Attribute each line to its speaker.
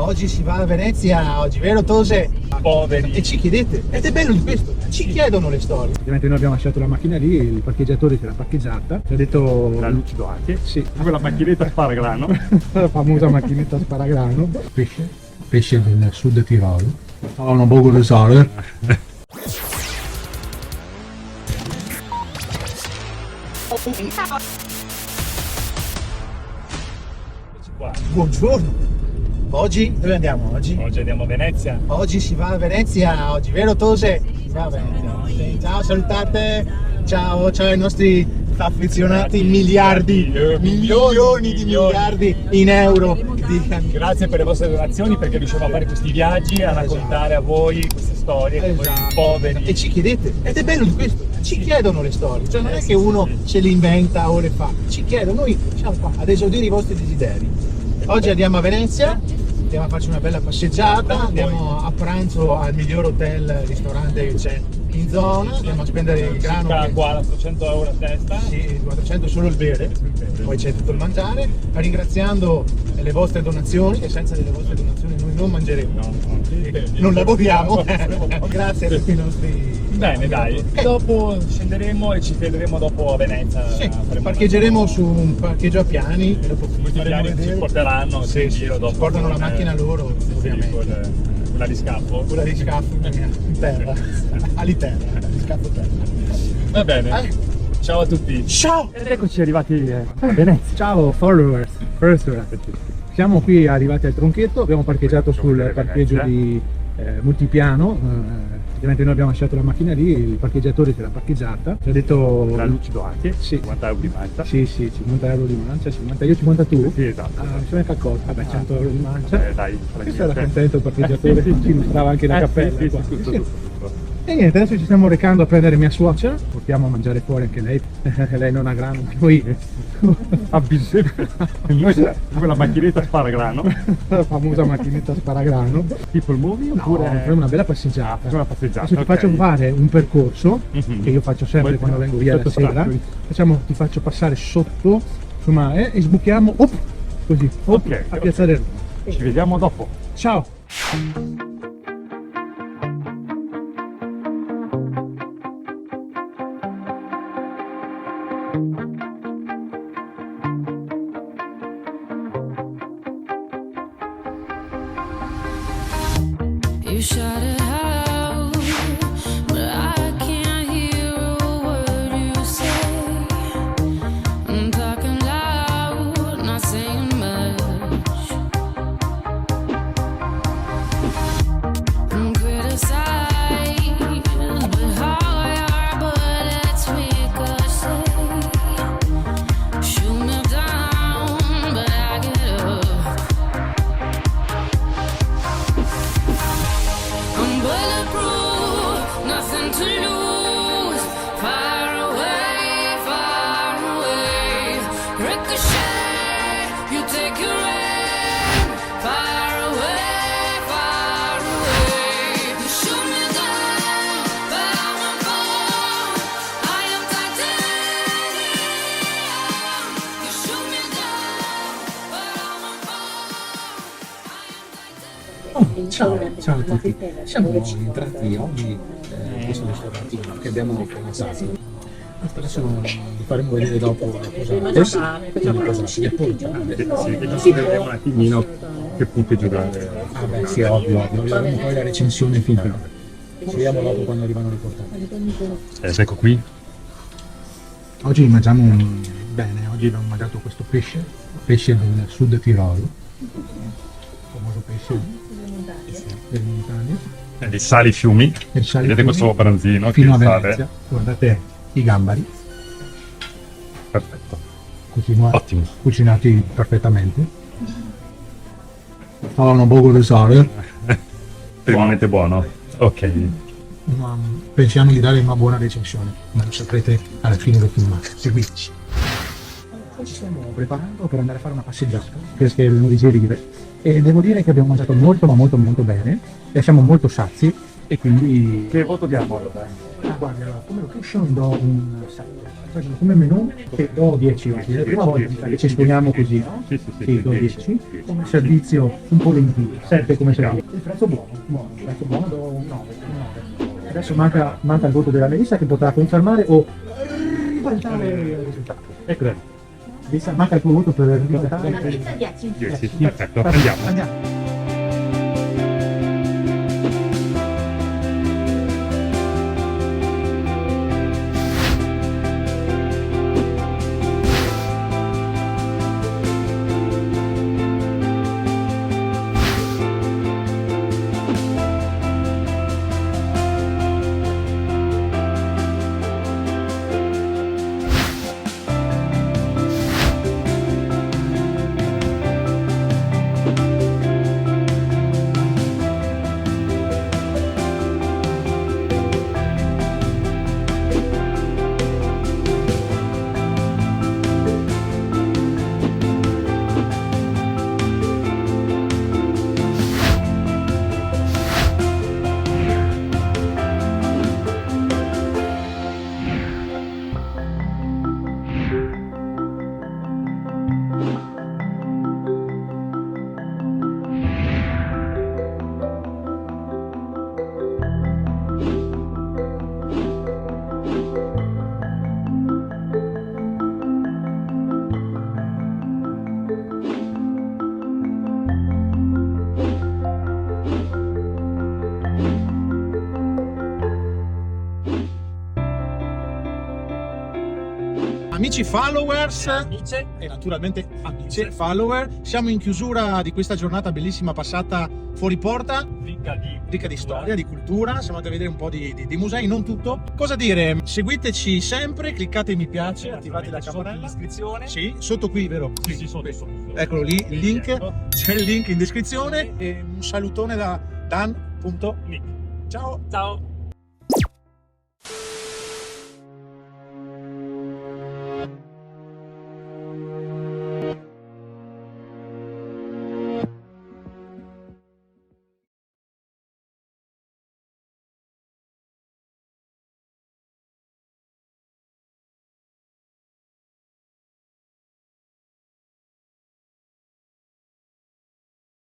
Speaker 1: Oggi si va a Venezia, oggi, vero Tose?
Speaker 2: Poveri.
Speaker 1: E ci chiedete, ed è bello di questo, ci chiedono le storie.
Speaker 3: Ovviamente noi abbiamo lasciato la macchina lì, il parcheggiatore ce l'ha parcheggiata, ci ha detto...
Speaker 2: Era lucido anche.
Speaker 3: Sì,
Speaker 2: Quella macchinetta sparagrano.
Speaker 3: la famosa macchinetta sparagrano. Pesce del sud Tirolo. Stavano poco di sale.
Speaker 1: Buongiorno. Oggi, dove andiamo oggi?
Speaker 2: Oggi andiamo a Venezia.
Speaker 1: Oggi si va a Venezia, oggi, vero Tose? Si va a Venezia. Sì, ciao, salutate. Ciao ai nostri affezionati miliardi, milioni di miliardi in euro.
Speaker 2: Grazie per le vostre donazioni, perché riusciamo a fare questi viaggi, a raccontare a voi queste storie, voi poveri.
Speaker 1: E ci chiedete, ed è bello di questo, ci chiedono le storie, cioè non è che uno se le inventa o le fa, ci chiedono, noi siamo qua ad esaudire i vostri desideri. Oggi andiamo a Venezia, andiamo a farci una bella passeggiata, andiamo a pranzo al miglior hotel, ristorante che c'è in zona, andiamo a spendere il grano.
Speaker 2: Circa 400 euro a testa.
Speaker 1: Sì, 400 solo il bere, poi c'è tutto il mangiare, ringraziando le vostre donazioni, e senza delle vostre donazioni noi non mangeremo, non lavoriamo. Grazie a tutti i nostri...
Speaker 2: Bene, dai. Dopo scenderemo e ci chiederemo dopo a Venezia.
Speaker 1: Sì,
Speaker 2: faremo
Speaker 1: parcheggeremo su un parcheggio a piani e dopo
Speaker 2: questi
Speaker 1: faremo
Speaker 2: piani ci
Speaker 1: vedere.
Speaker 2: porteranno
Speaker 1: Sì,
Speaker 2: in
Speaker 1: sì,
Speaker 2: giro dopo.
Speaker 1: portano la macchina loro, ovviamente.
Speaker 2: Quella di scafo.
Speaker 1: Quella di scafo in terra, all'iterra, di scafo terra.
Speaker 2: Va bene. Ciao a tutti.
Speaker 1: Ciao!
Speaker 3: Ed eccoci arrivati a Venezia. Ciao followers. Siamo qui arrivati al Tronchetto, abbiamo parcheggiato sul parcheggio di multipiano. Ovviamente noi abbiamo lasciato la macchina lì, il parcheggiatore ce l'ha parcheggiata, ci ha detto...
Speaker 2: Era lucido anche.
Speaker 3: Sì.
Speaker 2: 50 euro di mancia.
Speaker 3: Sì, 50 euro di mancia, 50, io 50 tu?
Speaker 2: Sì, esatto.
Speaker 3: Mi sono anche accorto, vabbè 100 euro di mancia.
Speaker 2: Dai.
Speaker 3: Questo era contento il parcheggiatore, ci illustrava anche la cappella.
Speaker 2: Sì,
Speaker 3: qua.
Speaker 2: tutto.
Speaker 3: E niente, adesso ci stiamo recando a prendere mia suocera, portiamo a mangiare fuori anche lei, lei non ha grano, poi
Speaker 2: Noi quella macchinetta sparagrano.
Speaker 3: la famosa macchinetta sparagrano.
Speaker 2: Tipo il movie oppure
Speaker 3: Faremo una bella passeggiata.
Speaker 2: una passeggiata.
Speaker 3: Adesso ti faccio fare un percorso che io faccio sempre quando vengo via la sera. Ti faccio passare sotto, insomma, e sbuchiamo così, a Piazzale Roma.
Speaker 2: Ci vediamo dopo.
Speaker 3: Ciao!
Speaker 4: You shut it out, but I can't hear a word you say. I'm talking loud, not saying much. I'm criticized, but how your bullets ricochet. Shoot me down, but I get up. I'm bulletproof, nothing to lose. Far away. Ricochet, you take your aim. Far away. You shoot me down, but I won't fall. I am titanium. You shoot me down, but I won't fall. I am titanium.
Speaker 3: Ciao a tutti, siamo entrati oggi in questo ristorantino che abbiamo organizzato. Adesso vi faremo vedere dopo cosa ci portare.
Speaker 2: Sì, che ci vedremo un attimino che punteggio dare.
Speaker 3: Ah beh sì, ovvio, vedremo poi la recensione finale. Ci vediamo dopo quando arrivano le portate.
Speaker 2: Ecco qui.
Speaker 3: Oggi mangiamo bene, oggi abbiamo mangiato questo pesce del sud Tirolo, il famoso pesce delle montagne.
Speaker 2: Di sali fiumi.
Speaker 3: E sali
Speaker 2: Vedete
Speaker 3: fiumi
Speaker 2: questo branzino
Speaker 3: fino a
Speaker 2: che sale.
Speaker 3: Venezia. Guardate i gambari,
Speaker 2: Perfetto. Ottimo.
Speaker 3: cucinati perfettamente. Stavano poco di sale,
Speaker 2: Estremamente buono. Ok.
Speaker 3: ma pensiamo di dare una buona recensione, ma lo saprete alla fine del filmato. Seguiteci. Ci stiamo preparando per andare a fare una passeggiata, perché non digerire. E devo dire che abbiamo mangiato molto bene e siamo molto sazi, e quindi
Speaker 2: Che voto diamo allora?
Speaker 3: guardi, allora, come location do un 7. Cioè, come menù che do 10 oggi. È la prima volta che ci esponiamo così, no? Sì, do 10. Come servizio un po' lentino, 7 come servizio. Il prezzo buono, il prezzo buono do un 9. Adesso manca il voto della Melissa che potrà confermare o ribaltare il risultato. Ecco, Melissa, manca il tuo voto per ribaltare.
Speaker 5: 10.
Speaker 2: 10, perfetto, andiamo.
Speaker 1: Amici followers e naturalmente amici follower, siamo in chiusura di questa giornata bellissima passata fuori porta, ricca di storia, di cultura. Siamo andati a vedere un po' di musei, non tutto. Cosa dire? Seguiteci sempre, cliccate mi piace, attivate la campanella.
Speaker 2: Iscrizione.
Speaker 1: Sì, sotto qui, vero?
Speaker 2: Sì, sotto.
Speaker 1: Eccolo lì, il link, c'è il link in descrizione e un salutone da Dan.Nick. Ciao!
Speaker 2: Ciao.